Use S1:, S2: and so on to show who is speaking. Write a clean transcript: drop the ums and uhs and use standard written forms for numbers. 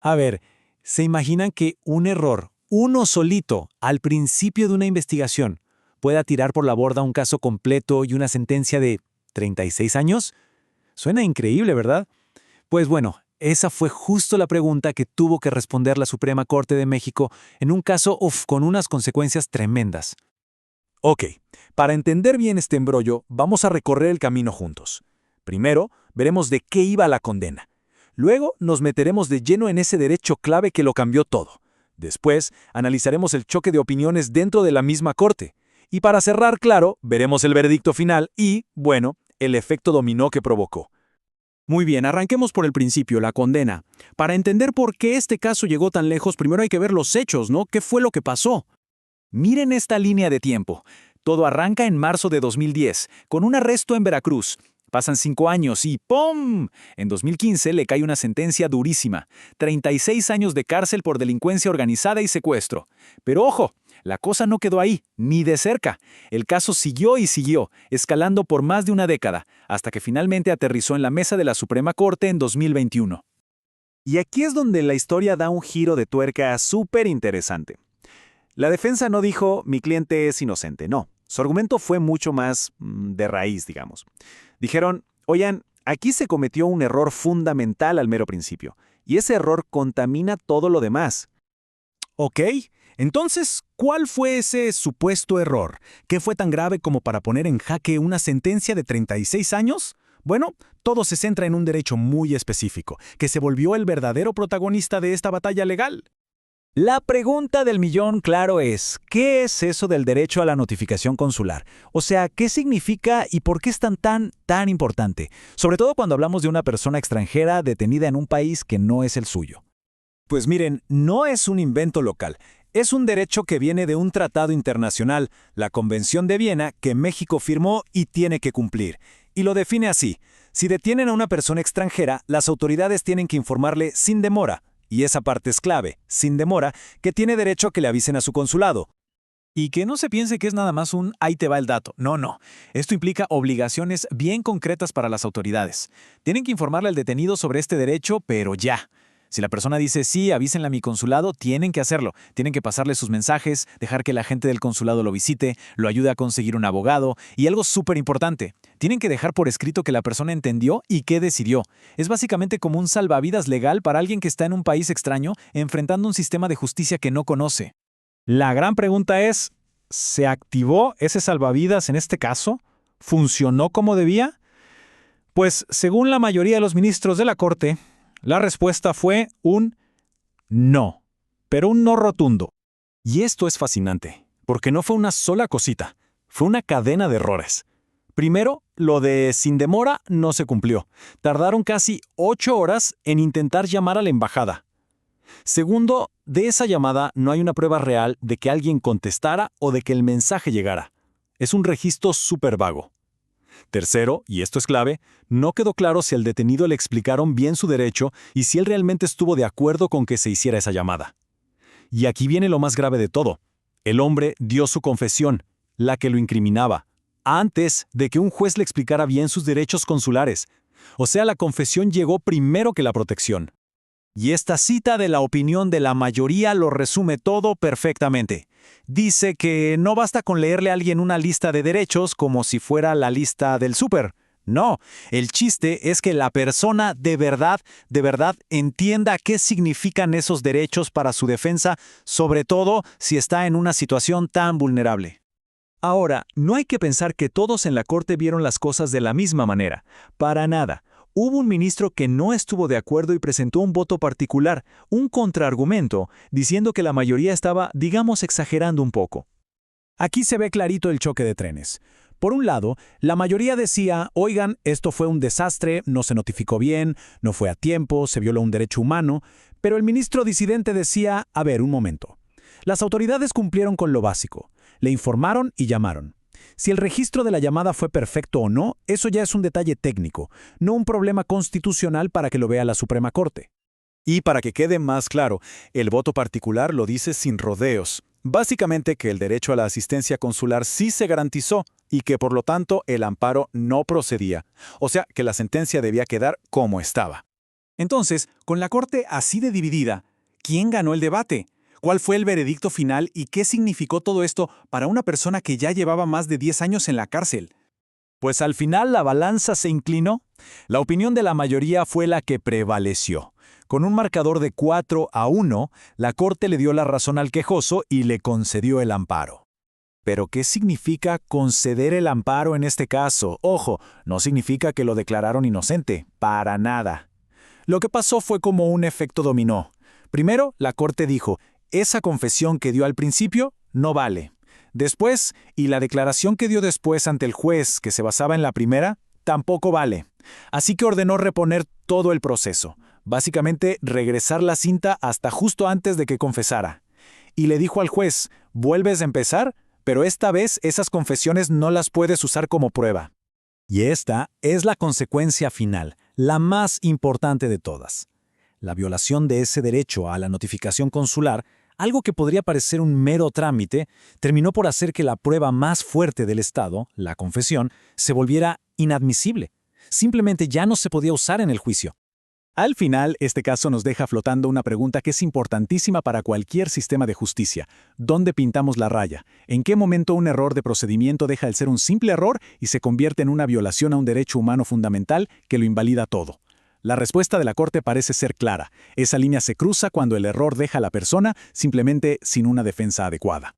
S1: A ver, ¿se imaginan que un error, uno solito, al principio de una investigación, pueda tirar por la borda un caso completo y una sentencia de 36 años? Suena increíble, ¿verdad? Pues bueno, esa fue justo la pregunta que tuvo que responder la Suprema Corte de México en un caso, con unas consecuencias tremendas.
S2: Ok, para entender bien este embrollo, vamos a recorrer el camino juntos. Primero, veremos de qué iba la condena. Luego, nos meteremos de lleno en ese derecho clave que lo cambió todo. Después, analizaremos el choque de opiniones dentro de la misma corte. Y para cerrar claro, veremos el veredicto final y, bueno, el efecto dominó que provocó.
S3: Muy bien, arranquemos por el principio, la condena. Para entender por qué este caso llegó tan lejos, primero hay que ver los hechos, ¿no? ¿Qué fue lo que pasó?
S2: Miren esta línea de tiempo. Todo arranca en marzo de 2010, con un arresto en Veracruz. Pasan 5 años y ¡pum! En 2015 le cae una sentencia durísima, 36 años de cárcel por delincuencia organizada y secuestro. Pero ojo, la cosa no quedó ahí, ni de cerca. El caso siguió y siguió, escalando por más de una década, hasta que finalmente aterrizó en la mesa de la Suprema Corte en 2021. Y aquí es donde la historia da un giro de tuerca súper interesante. La defensa no dijo, mi cliente es inocente, no. Su argumento fue mucho más de raíz, digamos. Dijeron, oigan, aquí se cometió un error fundamental al mero principio, y ese error contamina todo lo demás.
S3: Ok, entonces, ¿cuál fue ese supuesto error? ¿Qué fue tan grave como para poner en jaque una sentencia de 36 años? Bueno, todo se centra en un derecho muy específico, que se volvió el verdadero protagonista de esta batalla legal.
S2: La pregunta del millón, claro, es, ¿qué es eso del derecho a la notificación consular? O sea, ¿qué significa y por qué es tan importante? Sobre todo cuando hablamos de una persona extranjera detenida en un país que no es el suyo. Pues miren, no es un invento local. Es un derecho que viene de un tratado internacional, la Convención de Viena, que México firmó y tiene que cumplir. Y lo define así. Si detienen a una persona extranjera, las autoridades tienen que informarle sin demora. Y esa parte es clave, sin demora, que tiene derecho a que le avisen a su consulado.
S1: Y que no se piense que es nada más un ahí te va el dato. No, no. Esto implica obligaciones bien concretas para las autoridades. Tienen que informarle al detenido sobre este derecho, pero ya. Si la persona dice sí, avísenle a mi consulado, tienen que hacerlo. Tienen que pasarle sus mensajes, dejar que la gente del consulado lo visite, lo ayude a conseguir un abogado y algo súper importante. Tienen que dejar por escrito que la persona entendió y qué decidió. Es básicamente como un salvavidas legal para alguien que está en un país extraño enfrentando un sistema de justicia que no conoce.
S3: La gran pregunta es, ¿se activó ese salvavidas en este caso? ¿Funcionó como debía? Pues, según la mayoría de los ministros de la Corte, la respuesta fue un no, pero un no rotundo.
S2: Y esto es fascinante, porque no fue una sola cosita, fue una cadena de errores. Primero, lo de sin demora no se cumplió. Tardaron casi 8 horas en intentar llamar a la embajada. Segundo, de esa llamada no hay una prueba real de que alguien contestara o de que el mensaje llegara. Es un registro súper vago. Tercero, y esto es clave, no quedó claro si al detenido le explicaron bien su derecho y si él realmente estuvo de acuerdo con que se hiciera esa llamada. Y aquí viene lo más grave de todo. El hombre dio su confesión, la que lo incriminaba, antes de que un juez le explicara bien sus derechos consulares. O sea, la confesión llegó primero que la protección. Y esta cita de la opinión de la mayoría lo resume todo perfectamente. Dice que no basta con leerle a alguien una lista de derechos como si fuera la lista del súper. No, el chiste es que la persona de verdad entienda qué significan esos derechos para su defensa, sobre todo si está en una situación tan vulnerable. Ahora, no hay que pensar que todos en la corte vieron las cosas de la misma manera. Para nada. Hubo un ministro que no estuvo de acuerdo y presentó un voto particular, un contraargumento, diciendo que la mayoría estaba, digamos, exagerando un poco.
S3: Aquí se ve clarito el choque de trenes. Por un lado, la mayoría decía, oigan, esto fue un desastre, no se notificó bien, no fue a tiempo, se violó un derecho humano, pero el ministro disidente decía, a ver, un momento. Las autoridades cumplieron con lo básico, le informaron y llamaron. Si el registro de la llamada fue perfecto o no, eso ya es un detalle técnico, no un problema constitucional para que lo vea la Suprema Corte.
S2: Y para que quede más claro, el voto particular lo dice sin rodeos. Básicamente que el derecho a la asistencia consular sí se garantizó y que por lo tanto el amparo no procedía. O sea, que la sentencia debía quedar como estaba.
S4: Entonces, con la corte así de dividida, ¿quién ganó el debate? ¿Cuál fue el veredicto final y qué significó todo esto para una persona que ya llevaba más de 10 años en la cárcel?
S2: Pues al final la balanza se inclinó. La opinión de la mayoría fue la que prevaleció. Con un marcador de 4-1, la Corte le dio la razón al quejoso y le concedió el amparo. ¿Pero qué significa conceder el amparo en este caso? Ojo, no significa que lo declararon inocente, para nada. Lo que pasó fue como un efecto dominó. Primero, la Corte dijo, esa confesión que dio al principio no vale. Después, y la declaración que dio después ante el juez, que se basaba en la primera, tampoco vale. Así que ordenó reponer todo el proceso. Básicamente, regresar la cinta hasta justo antes de que confesara. Y le dijo al juez, ¿vuelves a empezar? Pero esta vez esas confesiones no las puedes usar como prueba.
S3: Y esta es la consecuencia final, la más importante de todas. La violación de ese derecho a la notificación consular, algo que podría parecer un mero trámite, terminó por hacer que la prueba más fuerte del Estado, la confesión, se volviera inadmisible. Simplemente ya no se podía usar en el juicio. Al final, este caso nos deja flotando una pregunta que es importantísima para cualquier sistema de justicia. ¿Dónde pintamos la raya? ¿En qué momento un error de procedimiento deja de ser un simple error y se convierte en una violación a un derecho humano fundamental que lo invalida todo? La respuesta de la Corte parece ser clara. Esa línea se cruza cuando el error deja a la persona simplemente sin una defensa adecuada.